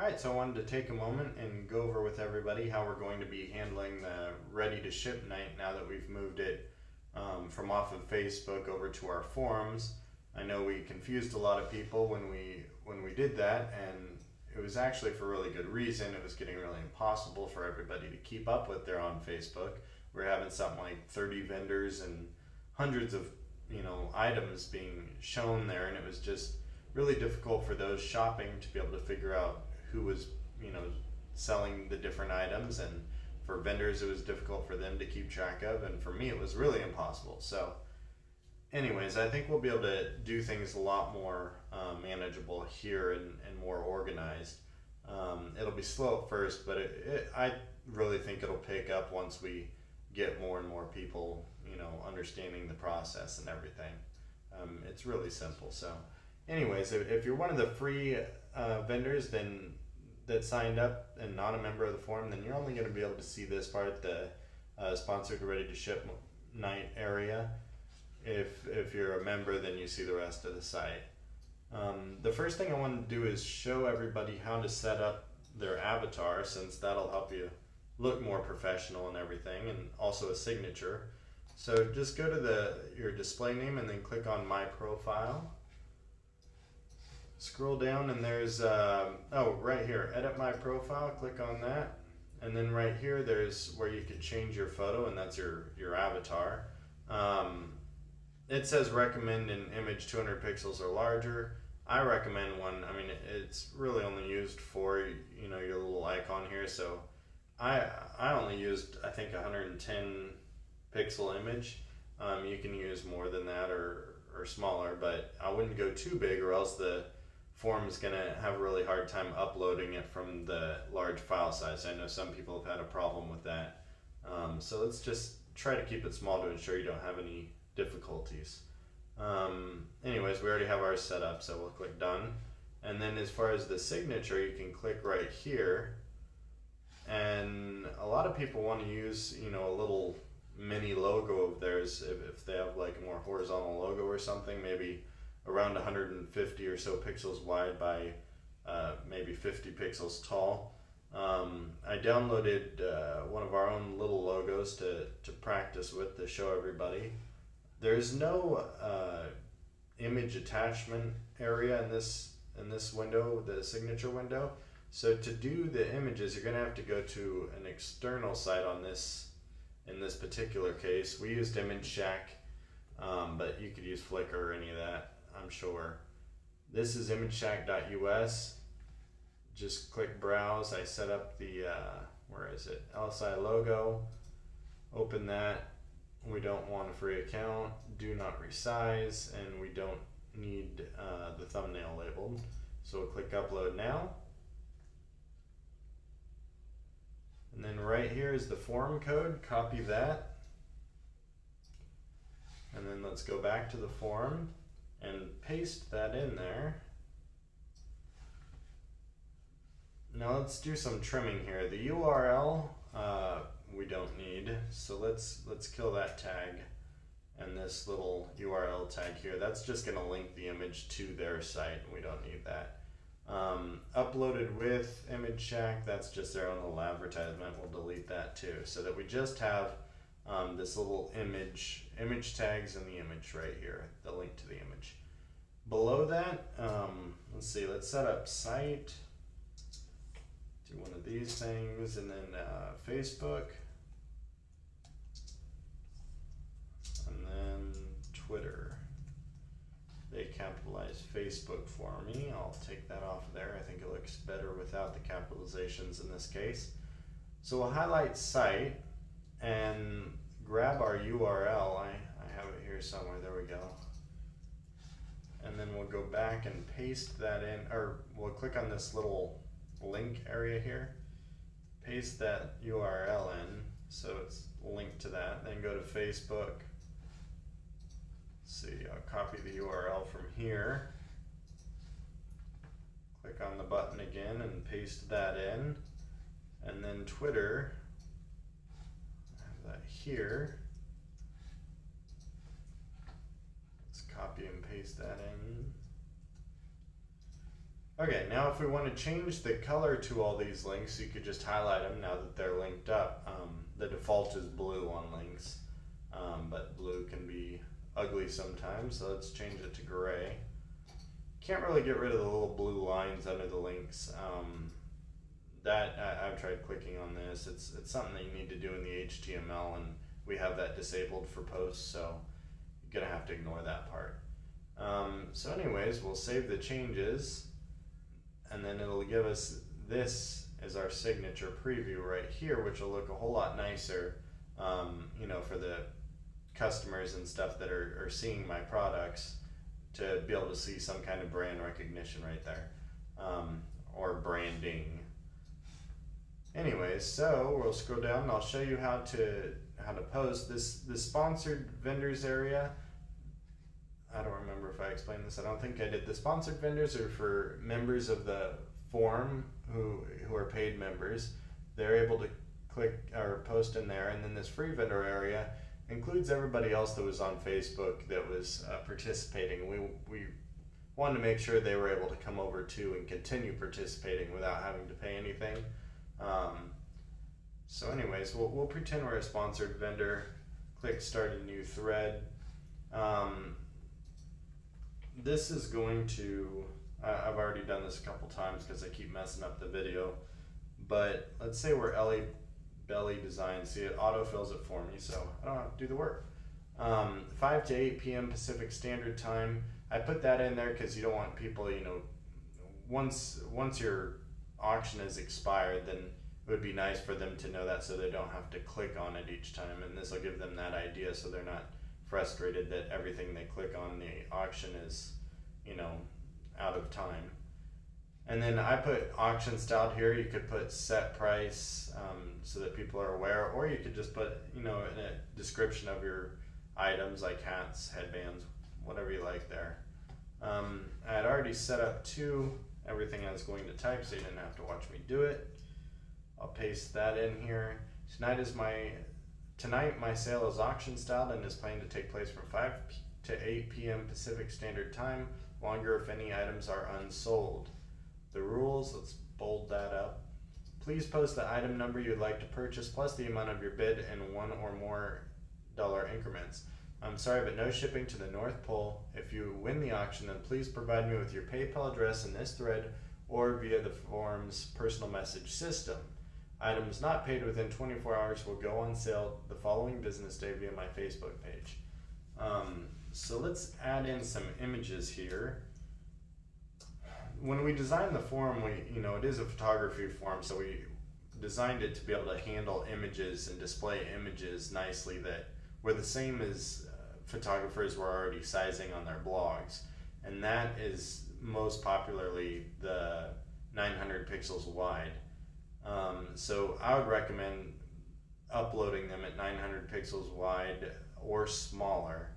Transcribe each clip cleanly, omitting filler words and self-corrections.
Alright, so I wanted to take a moment and go over with everybody how we're going to be handling the ready to ship night now that we've moved it from off of Facebook over to our forums. I know we confused a lot of people when we did that, and it was actually for really good reason. It was getting really impossible for everybody to keep up with their on Facebook. We're having something like 30 vendors and hundreds of items being shown there, and it was just really difficult for those shopping to be able to figure out who was selling the different items, and for vendors it was difficult for them to keep track of, and for me it was really impossible. So anyways, I think we'll be able to do things a lot more manageable here and more organized. It'll be slow at first, but I really think it'll pick up once we get more and more people understanding the process and everything. It's really simple. So anyways, if you're one of the free vendors that signed up and not a member of the forum, then you're only going to be able to see this part, the sponsored ready to ship night area. If you're a member, then you see the rest of the site. The first thing I want to do is show everybody how to set up their avatar, since that'll help you look more professional and everything, and also a signature. So just go to your display name and then click on My Profile. Scroll down and there's, right here, Edit My Profile, click on that. And then right here there's where you can change your photo, and that's your avatar. It says recommend an image 200 pixels or larger. I recommend one. I mean, it's really only used for your little icon here, so I only used, I think, 110 pixel image. You can use more than that or smaller, but I wouldn't go too big, or else the forum is going to have a really hard time uploading it from the large file size. I know some people have had a problem with that. So let's just try to keep it small to ensure you don't have any difficulties. Anyways, we already have ours set up, so we'll click done. And then as far as the signature, you can click right here. And a lot of people want to use, a little mini logo of theirs if they have like a more horizontal logo or something, maybe around 150 or so pixels wide by maybe 50 pixels tall. I downloaded one of our own little logos to practice with, to show everybody. There's no image attachment area in this window, the signature window. So to do the images, you're going to have to go to an external site on this. In this particular case, we used Image Shack, but you could use Flickr or any of that, I'm sure. This is imageshack.us. Just click browse. I set up the LSI logo. Open that. We don't want a free account. Do not resize, and we don't need the thumbnail labeled. So we'll click upload now. And then right here is the forum code. Copy that. And then let's go back to the forum and paste that in there. Now let's do some trimming here. The URL we don't need, so let's kill that tag and this little URL tag here. That's just going to link the image to their site. We don't need that. Uploaded with Image Shack, that's just their own little advertisement. We'll delete that too, so that we just have this little image tags in the image right here, the link to the image. Below that, let's set up site. Do one of these things, and then Facebook, and then Twitter. They capitalized Facebook for me. I'll take that off of there. I think it looks better without the capitalizations in this case. So we'll highlight site and grab our URL. I have it here somewhere. There we go. And then we'll go back and paste that in, or we'll click on this little link area here, paste that URL in so it's linked to that, then go to Facebook. Let's see, I'll copy the URL from here, click on the button again and paste that in, and then Twitter, I have that here, let's copy and paste that in. Okay, now if we want to change the color to all these links, you could just highlight them now that they're linked up. The default is blue on links, but blue can be ugly sometimes, so let's change it to gray. Can't really get rid of the little blue lines under the links. I've tried clicking on this. It's something that you need to do in the HTML, and we have that disabled for posts, so you're gonna have to ignore that part. So anyways, we'll save the changes, and then it'll give us this as our signature preview right here, which will look a whole lot nicer, you know, for the customers and stuff that are seeing my products, to be able to see some kind of brand recognition right there, or branding. Anyways, so we'll scroll down and I'll show you how to post this sponsored vendors area. I don't remember if I explained this. I don't think I did. The sponsored vendors are for members of the forum who are paid members. They're able to click or post in there, and then this free vendor area includes everybody else that was on Facebook that was participating. We wanted to make sure they were able to come over too and continue participating without having to pay anything. So anyways, we'll pretend we're a sponsored vendor. Click start a new thread. This is going to, I've already done this a couple times because I keep messing up the video, but let's say we're Ellie Belly Design. See, it autofills it for me, so I don't have to do the work. 5 to 8 p.m. Pacific Standard Time. I put that in there because you don't want people, you know, once your auction is expired, then it would be nice for them to know that, so they don't have to click on it each time, and this will give them that idea so they're not frustrated that everything they click on the auction is, you know, out of time. And then I put auction styled here. You could put set price, so that people are aware, or you could just put, you know, in a description of your items like hats, headbands, whatever you like there. I had already set up everything I was going to type, so you didn't have to watch me do it. I'll paste that in here. Tonight my sale is auction styled and is planned to take place from 5 to 8 p.m. Pacific Standard Time, longer if any items are unsold. The rules, let's bold that up. Please post the item number you'd like to purchase plus the amount of your bid in $1 or more increments. I'm sorry, but no shipping to the North Pole. If you win the auction, then please provide me with your PayPal address in this thread or via the forum's personal message system. Items not paid within 24 hours will go on sale the following business day via my Facebook page. So let's add in some images here. When we designed the forum, it is a photography forum, so we designed it to be able to handle images and display images nicely that were the same as photographers were already sizing on their blogs. And that is most popularly the 900 pixels wide. So I would recommend uploading them at 900 pixels wide or smaller,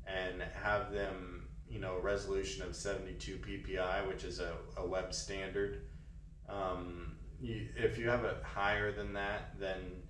and have them, resolution of 72 ppi, which is a web standard. If you have it higher than that, then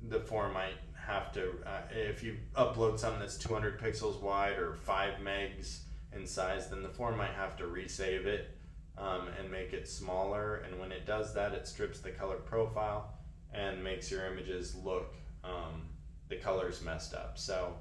the forum might have to, if you upload something that's 200 pixels wide or 5 megs in size, then the forum might have to resave it and make it smaller. And when it does that, it strips the color profile and makes your images look, the colors messed up. So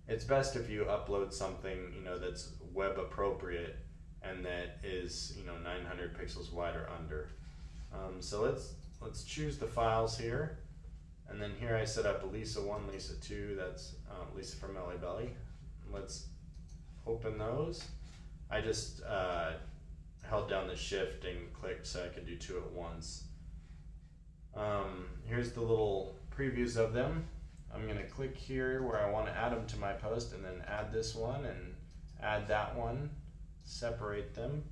it's best if you upload something, that's web appropriate and that is, 900 pixels wide or under. So let's choose the files here. And then here I set up Lisa 1, Lisa 2, that's Lisa from Ellie Belly. Let's open those. I just held down the shift and clicked so I could do 2 at once. Here's the little previews of them. I'm going to click here where I want to add them to my post, and then add this one and add that one, separate them.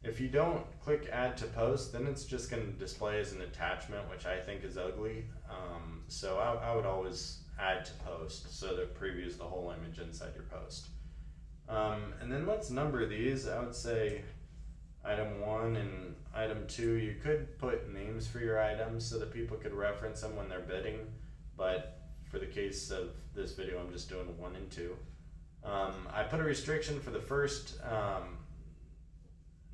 If you don't click add to post, then it's just going to display as an attachment, which I think is ugly. So I would always add to post so that it previews the whole image inside your post. And then let's number these. I would say item 1 and item 2. You could put names for your items so that people could reference them when they're bidding, but for the case of this video, I'm just doing 1 and 2. I put a restriction for the first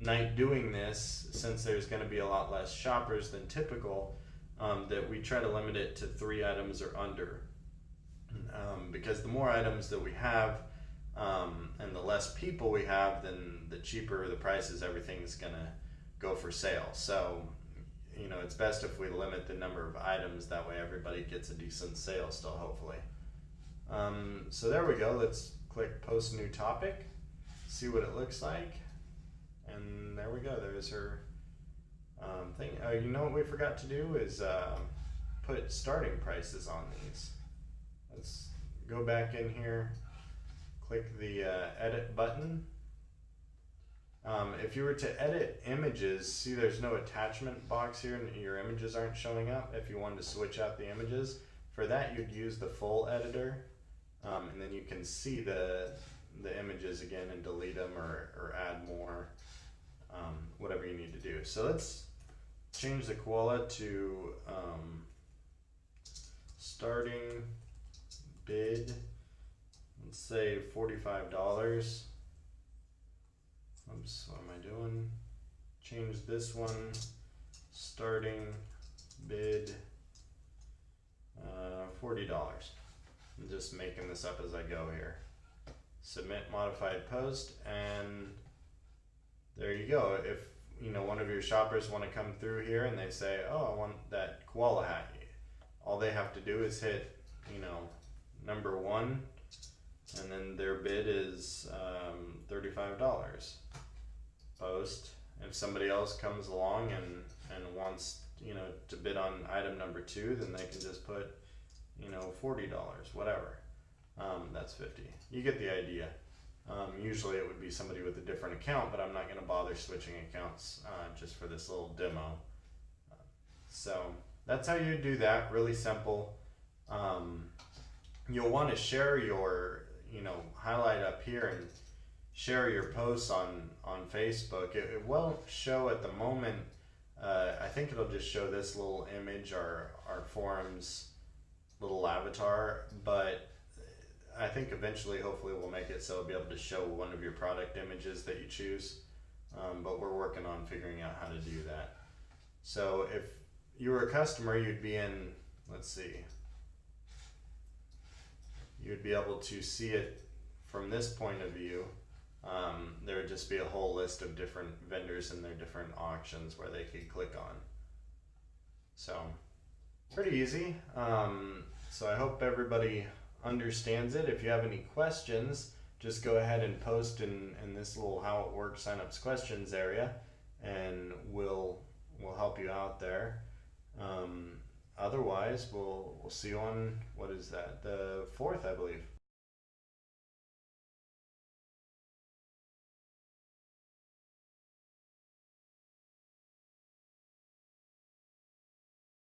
night doing this, since there's going to be a lot less shoppers than typical, that we try to limit it to 3 items or under. Because the more items that we have, and the less people we have, then the cheaper the prices everything's going to go for sale. So, it's best if we limit the number of items, that way everybody gets a decent sale still, hopefully. So there we go. Let's click post new topic, see what it looks like. And there we go. There's her thing. You know what we forgot to do is put starting prices on these. Let's go back in here, click the edit button. If you were to edit images, see there's no attachment box here and your images aren't showing up. If you wanted to switch out the images, for that you'd use the full editor, and then you can see the images again and delete them or add more, whatever you need to do. So let's change the koala to starting bid, let's say $45. Oops, what am I doing? Change this one, starting bid $40. I'm just making this up as I go here. Submit modified post, and there you go. If one of your shoppers want to come through here and they say, oh, I want that koala hat, all they have to do is hit number 1, and then their bid is $35. Post. If somebody else comes along and wants to bid on item number 2, then they can just put $40, whatever. That's 50. You get the idea. Usually it would be somebody with a different account, but I'm not going to bother switching accounts just for this little demo. So that's how you do that. Really simple. You'll want to share your highlight up here and share your posts on Facebook. It won't show at the moment. I think it'll just show this little image, our forum's little avatar, but I think eventually, hopefully, we'll make it so it'll be able to show one of your product images that you choose. But we're working on figuring out how to do that. So if you were a customer, you'd be in, let's see, you'd be able to see it from this point of view. There would just be a whole list of different vendors and their different auctions where they could click on. So pretty easy. So I hope everybody understands it. If you have any questions, just go ahead and post in this little how it works signups questions area, and we'll help you out there. Otherwise, we'll see you on, what is that, the 4th, I believe.